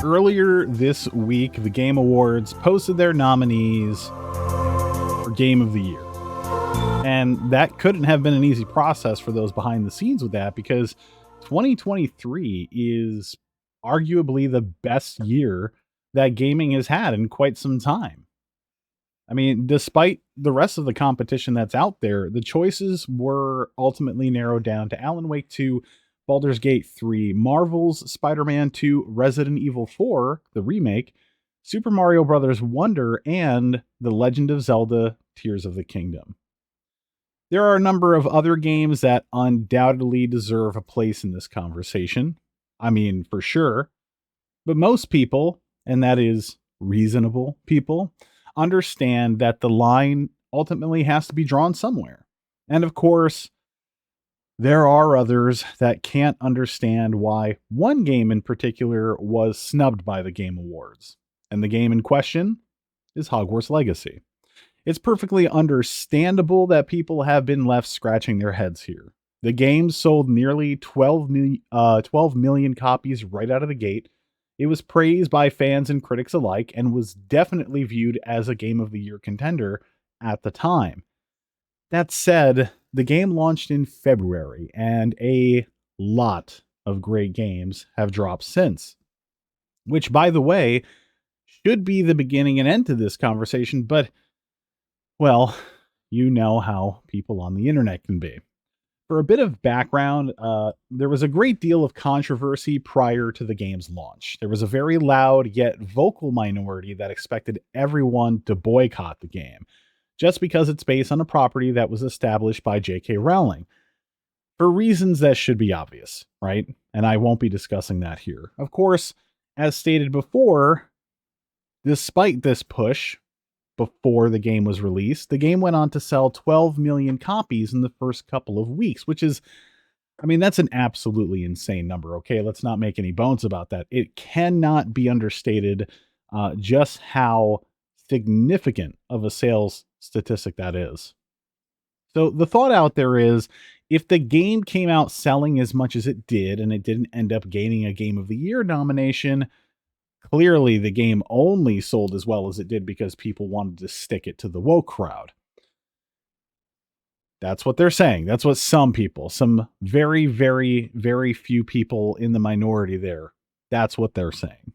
Earlier this week, the Game Awards posted their nominees for Game of the Year. And that couldn't have been an easy process for those behind the scenes with that, because 2023 is arguably the best year that gaming has had in quite some time. I mean, despite the rest of the competition that's out there, the choices were ultimately narrowed down to Alan Wake 2, Baldur's Gate 3, Marvel's Spider-Man 2, Resident Evil 4, the remake, Super Mario Bros. Wonder, and The Legend of Zelda: Tears of the Kingdom. There are a number of other games that undoubtedly deserve a place in this conversation. I mean, for sure. But most people, and that is reasonable people, understand that the line ultimately has to be drawn somewhere. And of course, there are others that can't understand why one game in particular was snubbed by the Game Awards. And the game in question is Hogwarts Legacy. It's perfectly understandable that people have been left scratching their heads here. The game sold nearly 12 million copies right out of the gate. It was praised by fans and critics alike and was definitely viewed as a Game of the Year contender at the time. That said, the game launched in February, and a lot of great games have dropped since. Which, by the way, should be the beginning and end to this conversation, but, well, you know how people on the internet can be. For a bit of background, there was a great deal of controversy prior to the game's launch. There was a very loud yet vocal minority that expected everyone to boycott the game, just because it's based on a property that was established by J.K. Rowling. For reasons that should be obvious, right? And I won't be discussing that here. Of course, as stated before, despite this push, before the game was released, the game went on to sell 12 million copies in the first couple of weeks, which is, I mean, that's an absolutely insane number. Okay, let's not make any bones about that. It cannot be understated just how significant of a sales statistic that is. So the thought out there is, if the game came out selling as much as it did and it didn't end up gaining a Game of the Year nomination, clearly the game only sold as well as it did because people wanted to stick it to the woke crowd. That's what they're saying. That's what some people, some very, very, very few people in the minority there, that's what they're saying.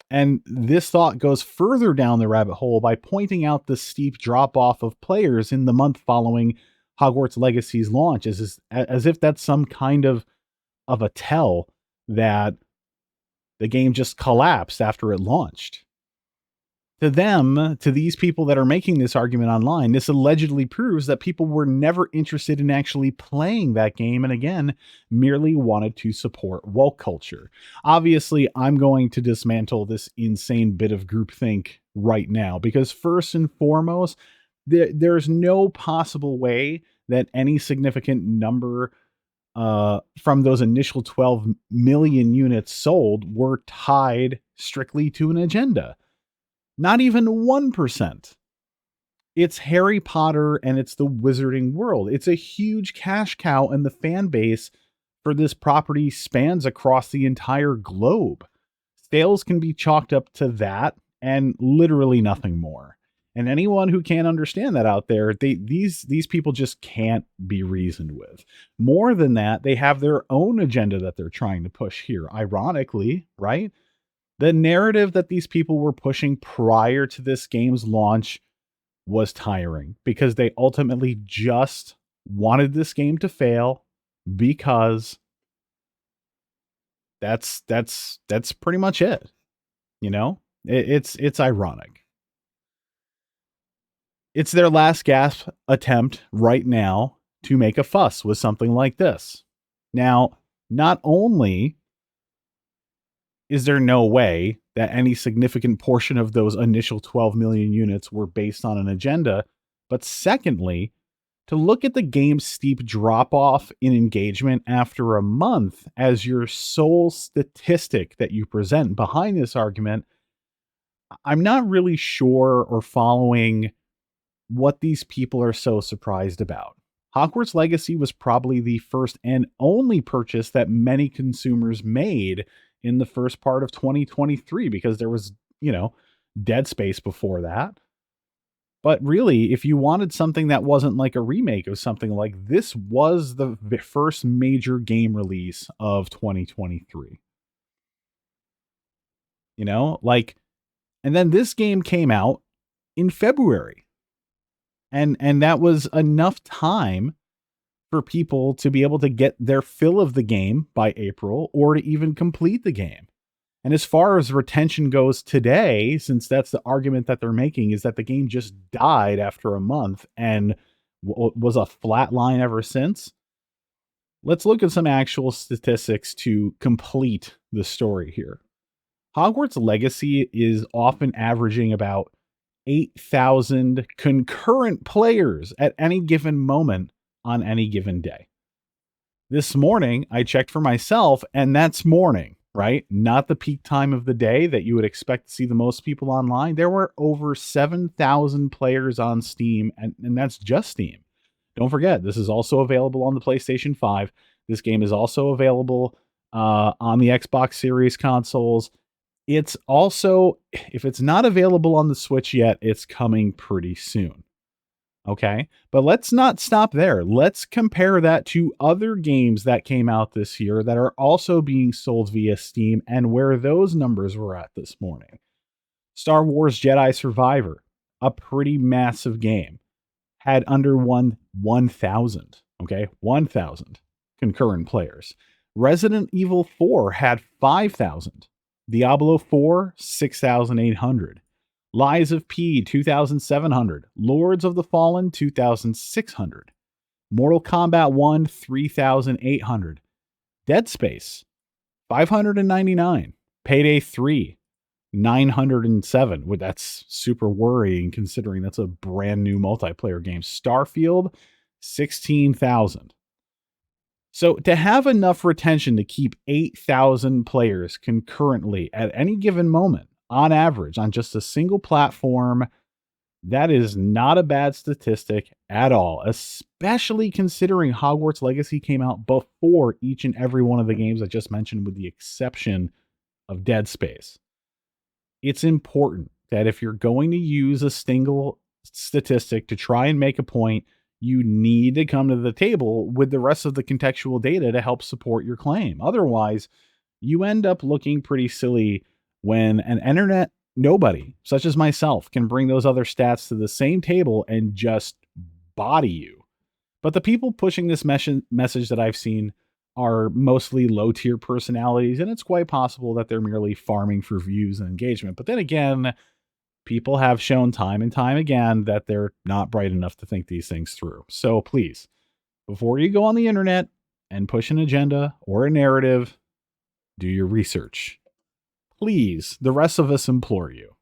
And this thought goes further down the rabbit hole by pointing out the steep drop-off of players in the month following Hogwarts Legacy's launch, as if that's some kind of a tell that the game just collapsed after it launched. To them, to these people that are making this argument online, this allegedly proves that people were never interested in actually playing that game and, again, merely wanted to support woke culture. Obviously, I'm going to dismantle this insane bit of groupthink right now, because first and foremost, there's no possible way that any significant number from those initial 12 million units sold were tied strictly to an agenda. Not even 1%. It's Harry Potter and it's the wizarding world. It's a huge cash cow, and the fan base for this property spans across the entire globe. Sales can be chalked up to that and literally nothing more. And anyone who can't understand that out there, these people just can't be reasoned with. More than that, they have their own agenda that they're trying to push here. Ironically, right? The narrative that these people were pushing prior to this game's launch was tiring, because they ultimately just wanted this game to fail, because that's pretty much it. You know, it's ironic. It's their last gasp attempt right now to make a fuss with something like this. Now, not only is there no way that any significant portion of those initial 12 million units were based on an agenda, but secondly, to look at the game's steep drop-off in engagement after a month as your sole statistic that you present behind this argument, I'm not really sure or following what these people are so surprised about. Hogwarts Legacy was probably the first and only purchase that many consumers made in the first part of 2023 because there was, Dead Space before that. But really, if you wanted something that wasn't like a remake of something like this was the first major game release of 2023. Like, and then this game came out in February. And that was enough time for people to be able to get their fill of the game by April or to even complete the game. And as far as retention goes today, since that's the argument that they're making, is that the game just died after a month and was a flat line ever since. Let's look at some actual statistics to complete the story here. Hogwarts Legacy is often averaging about 8,000 concurrent players at any given moment on any given day. This morning, I checked for myself, and that's morning, right? Not the peak time of the day that you would expect to see the most people online. There were over 7,000 players on Steam, and that's just Steam. Don't forget, this is also available on the PlayStation 5. This game is also available on the Xbox Series consoles. It's also, if it's not available on the Switch yet, it's coming pretty soon. Okay, but let's not stop there. Let's compare that to other games that came out this year that are also being sold via Steam and where those numbers were at this morning. Star Wars Jedi Survivor, a pretty massive game, had under 1,000, okay? 1,000 concurrent players. Resident Evil 4 had 5,000. Diablo 4, 6,800. Lies of P, 2,700. Lords of the Fallen, 2,600. Mortal Kombat 1, 3,800. Dead Space, 599. Payday 3, 907. Well, that's super worrying considering that's a brand new multiplayer game. Starfield, 16,000. So to have enough retention to keep 8,000 players concurrently at any given moment, on average, on just a single platform, that is not a bad statistic at all, especially considering Hogwarts Legacy came out before each and every one of the games I just mentioned, with the exception of Dead Space. It's important that if you're going to use a single statistic to try and make a point, you need to come to the table with the rest of the contextual data to help support your claim. Otherwise, you end up looking pretty silly when an internet nobody, such as myself, can bring those other stats to the same table and just body you. But the people pushing this message that I've seen are mostly low-tier personalities, and it's quite possible that they're merely farming for views and engagement. But then again, people have shown time and time again that they're not bright enough to think these things through. So please, before you go on the internet and push an agenda or a narrative, do your research. Please, the rest of us implore you.